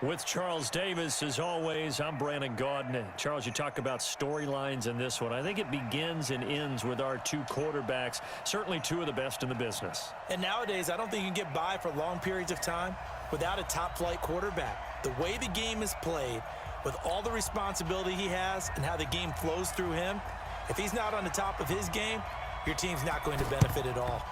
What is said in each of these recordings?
With Charles Davis, as always, I'm Brandon Gaudin. Charles, you talk about storylines in this one. I think it begins and ends with our two quarterbacks, certainly two of the best in the business. And nowadays, I don't think you can get by for long periods of time without a top-flight quarterback. The way the game is played, with all the responsibility he has and how the game flows through him, if he's not on the top of his game, your team's not going to benefit at all.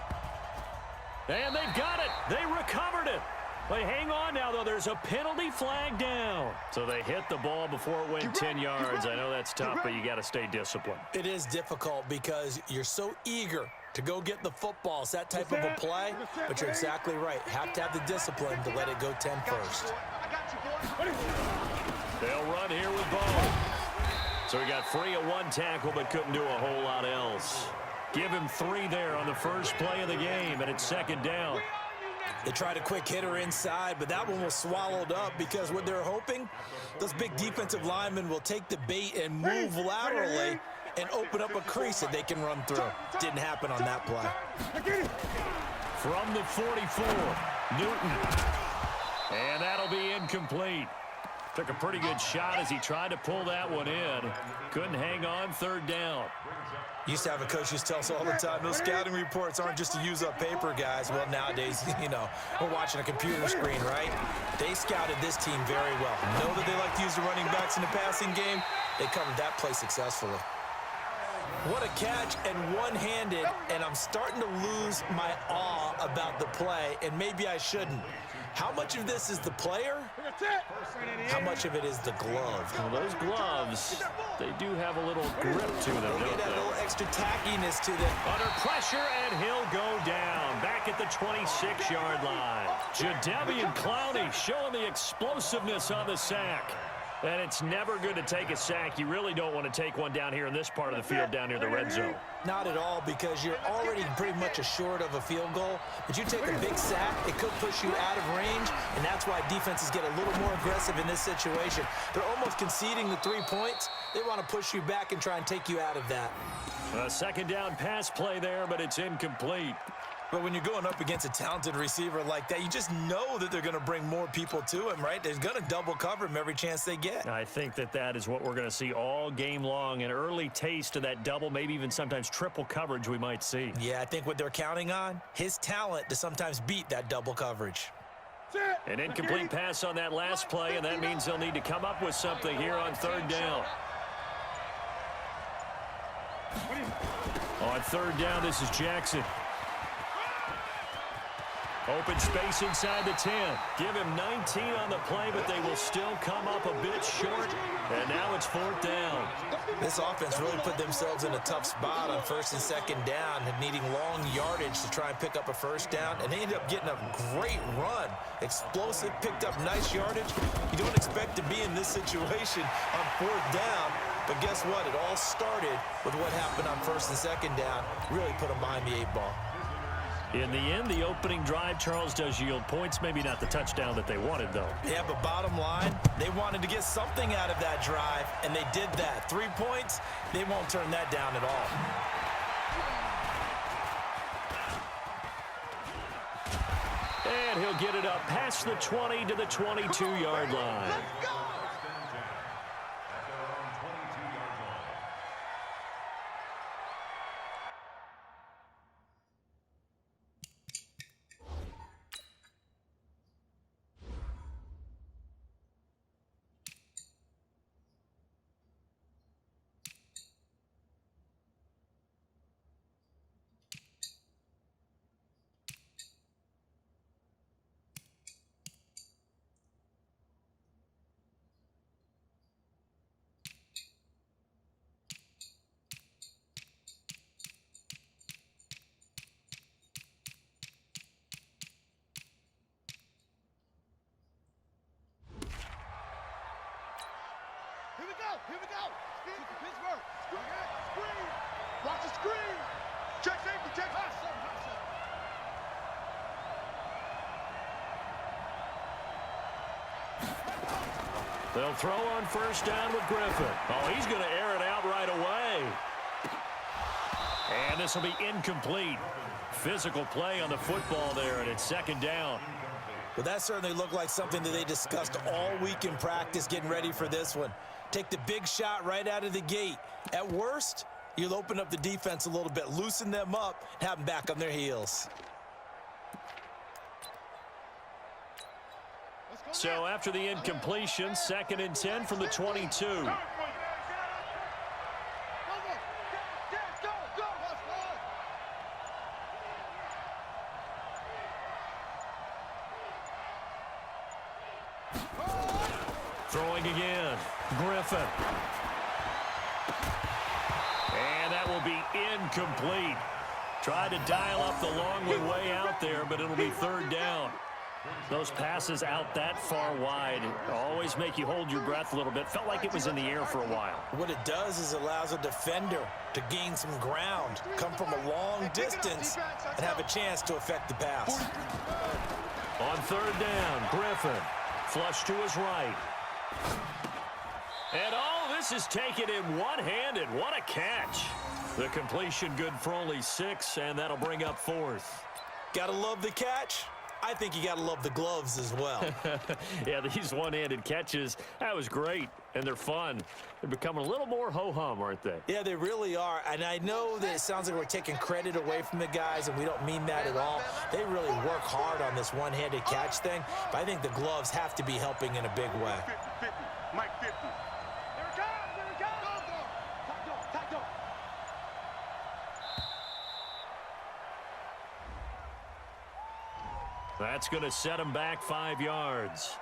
And they've got it. They recovered it. But hang on now, though. There's a penalty flag down. So they hit the ball before it went 10 yards. I know that's tough, but you got to stay disciplined. It is difficult because you're so eager to go get the football. It's that type of a play, but you're exactly right. Have to have the discipline to let it go 10 first. They'll run here with Bone. So he got free of one tackle, but couldn't do a whole lot else. Give him 3 there on the first play of the game, and it's second down. They tried a quick hitter inside, but that one was swallowed up because what they're hoping, those big defensive linemen will take the bait and move laterally and open up a crease that they can run through. Didn't happen on that play. From the 44, Newton. And that'll be incomplete. Took a pretty good shot as he tried to pull that one in. Couldn't hang on, third down. Used to have a coach who tells us all the time, those scouting reports aren't just to use up paper, guys. Well, nowadays, we're watching a computer screen, right? They scouted this team very well. Know that they like to use the running backs in the passing game. They covered that play successfully. What a catch, and one-handed, and I'm starting to lose my awe about the play, and maybe I shouldn't. How much of this is the player? How much of it is the glove? Well, those gloves, they do have a little grip to them, don't they? A little extra tackiness to them. Under pressure, and he'll go down. Back at the 26-yard line. Jadeveon Clowney showing the explosiveness on the sack. And it's never good to take a sack. You really don't want to take one down here in this part of the field, down near the red zone. Not at all, because you're already pretty much assured of a field goal. But you take a big sack, it could push you out of range, and that's why defenses get a little more aggressive in this situation. They're almost conceding the 3 points. They want to push you back and try and take you out of that. A second down pass play there, but it's incomplete. But when you're going up against a talented receiver like that, you just know that they're going to bring more people to him, right? They're going to double cover him every chance they get. I think that is what we're going to see all game long. An early taste of that double, maybe even sometimes triple coverage we might see. Yeah, I think what they're counting on, his talent to sometimes beat that double coverage. An incomplete pass on that last play, and that means they'll need to come up with something here on third down. On third down, this is Jackson. Open space inside the 10. Give him 19 on the play, but they will still come up a bit short. And now it's fourth down. This offense really put themselves in a tough spot on first and second down and needing long yardage to try and pick up a first down. And they ended up getting a great run. Explosive, picked up nice yardage. You don't expect to be in this situation on fourth down. But guess what? It all started with what happened on first and second down. Really put them behind the 8-ball. In the end, the opening drive, Charles, does yield points. Maybe not the touchdown that they wanted, though. Yeah, but bottom line, they wanted to get something out of that drive, and they did that. 3 points, they won't turn that down at all. And he'll get it up past the 20 to the 22-yard line. Here we go. Steve to Pittsburgh. Screen. Watch the screen. Check safety. Check hot seven. They'll throw on first down with Griffin. Oh, he's going to air it out right away. And this will be incomplete. Physical play on the football there, and it's second down. Well, that certainly looked like something that they discussed all week in practice getting ready for this one. Take the big shot right out of the gate. At worst, you'll open up the defense a little bit, loosen them up, and have them back on their heels. So after the incompletion, 2nd and 10 from the 22. Throwing again, Griffin. And that will be incomplete. Tried to dial up the long way out there, but it'll be 3rd down. Those passes out that far wide always make you hold your breath a little bit. Felt like it was in the air for a while. What it does is allows a defender to gain some ground, come from a long distance, and have a chance to affect the pass. On 3rd down, Griffin. Flush to his right. And all this is taken in one-handed. What a catch. The completion good for only 6, and that'll bring up 4th. Gotta love the catch. I think you gotta love the gloves as well. Yeah, these one-handed catches, that was great, and they're fun. They're becoming a little more ho-hum, aren't they? Yeah, they really are, and I know that it sounds like we're taking credit away from the guys, and we don't mean that at all. They really work hard on this one-handed catch thing, but I think the gloves have to be helping in a big way. 50-50. Mike 50. Here it comes. Here it comes. Go. Tack go. That's going to set him back 5 yards.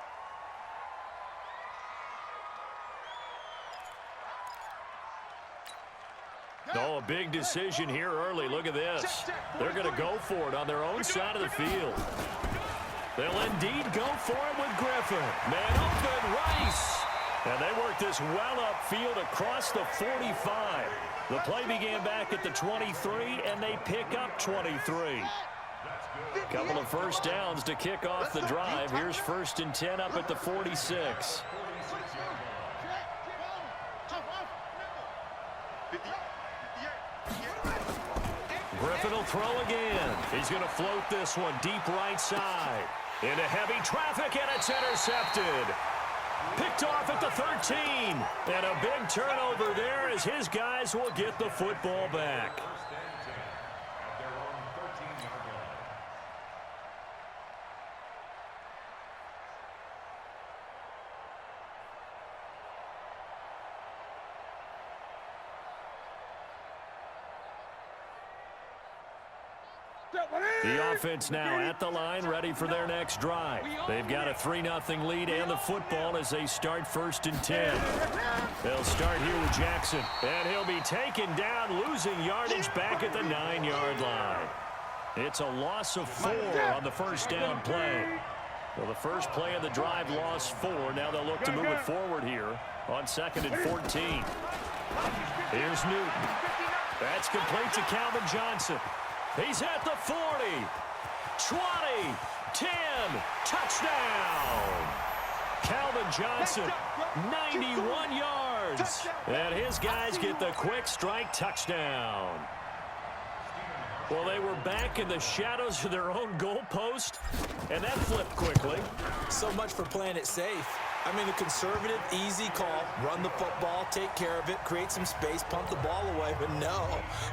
Oh, a big decision here early. Look at this. They're going to go for it on their own side of the field. They'll indeed go for it with Griffin. Man open, Rice. And they work this well upfield across the 45. The play began back at the 23, and they pick up 23. Couple of first downs to kick off the drive. Here's 1st and 10 up at the 46. Griffin will throw again. He's going to float this one deep right side. Into heavy traffic, and it's intercepted. Picked off at the 13. And a big turnover there as his guys will get the football back. The offense now at the line, ready for their next drive. They've got a 3-0 lead and the football as they start 1st and 10. They'll start here with Jackson, and he'll be taken down, losing yardage back at the 9-yard line. It's a loss of 4 on the first down play. Well, the first play of the drive lost 4. Now they'll look to move it forward here on 2nd and 14. Here's Newton. That's complete to Calvin Johnson. He's at the 40, 20, 10, touchdown. Calvin Johnson, 91 yards. And his guys get the quick strike touchdown. Well, they were back in the shadows of their own goalpost, and that flipped quickly. So much for playing it safe. I mean, a conservative, easy call, run the football, take care of it, create some space, punt the ball away, but no,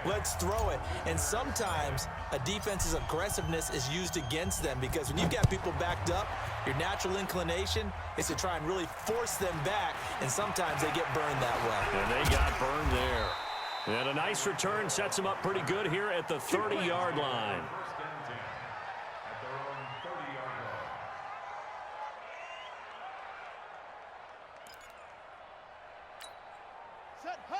let's throw it. And sometimes a defense's aggressiveness is used against them because when you've got people backed up, your natural inclination is to try and really force them back, and sometimes they get burned that way. And they got burned there. And a nice return sets them up pretty good here at the 30-yard line.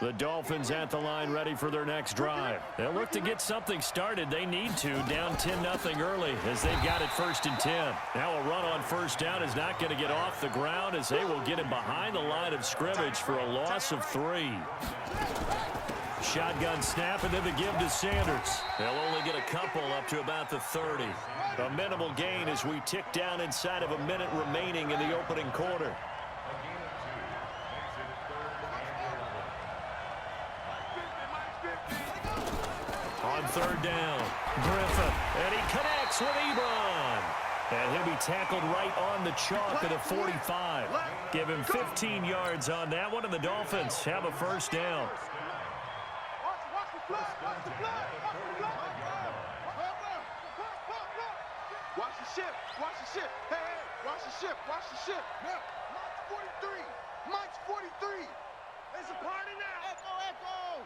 The Dolphins at the line ready for their next drive. They'll look to get something started. They need to, down 10-0 early as they've got it 1st and 10. Now a run on first down is not going to get off the ground as they will get him behind the line of scrimmage for a loss of 3. Shotgun snap and then the give to Sanders. They'll only get a couple up to about the 30. A minimal gain as we tick down inside of a minute remaining in the opening quarter. On 3rd down, Griffin, and he connects with Ebron. And he'll be tackled right on the chalk at a 45. Give him 15 yards on that one, and the Dolphins have a first down. Watch the flag. Watch the flag. Watch the ship. Watch the ship. Hey, watch the ship. Watch the ship. Now, Mike's 43. Mike's 43. It's a party now. Echo.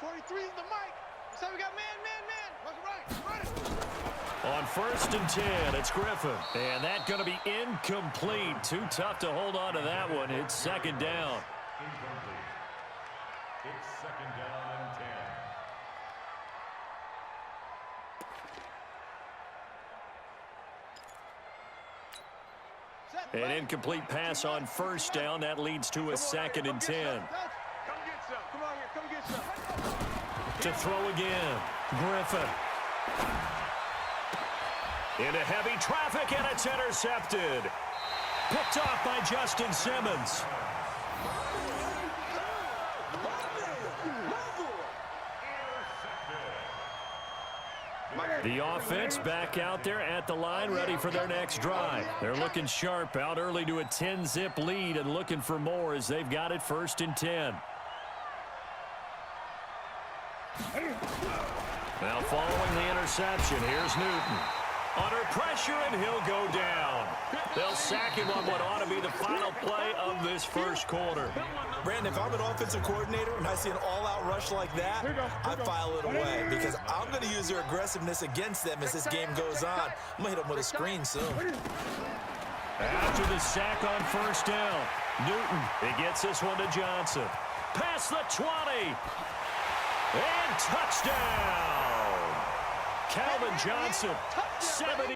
43 is the mic. So we got man. What's right? On 1st and 10, it's Griffin. And that's going to be incomplete. Too tough to hold on to that one. It's 2nd down. Incomplete. It's 2nd down and 10. An incomplete pass on 1st down. That leads to a 2nd and 10. Come get some. Come on here. Come get some. To throw again. Griffin. Into heavy traffic, and it's intercepted. Picked off by Justin Simmons. The offense back out there at the line, ready for their next drive. They're looking sharp, out early to a 10-zip lead and looking for more as they've got it 1st and 10. Now following the interception, here's Newton. Under pressure, and he'll go down. They'll sack him on what ought to be the final play of this first quarter. Brandon, if I'm an offensive coordinator and I see an all-out rush like that, I file it away because I'm going to use their aggressiveness against them as this game goes on. I'm going to hit them with a screen soon. After the sack on 1st down, Newton, he gets this one to Johnson. Past the 20. And touchdown. Calvin Johnson, 70.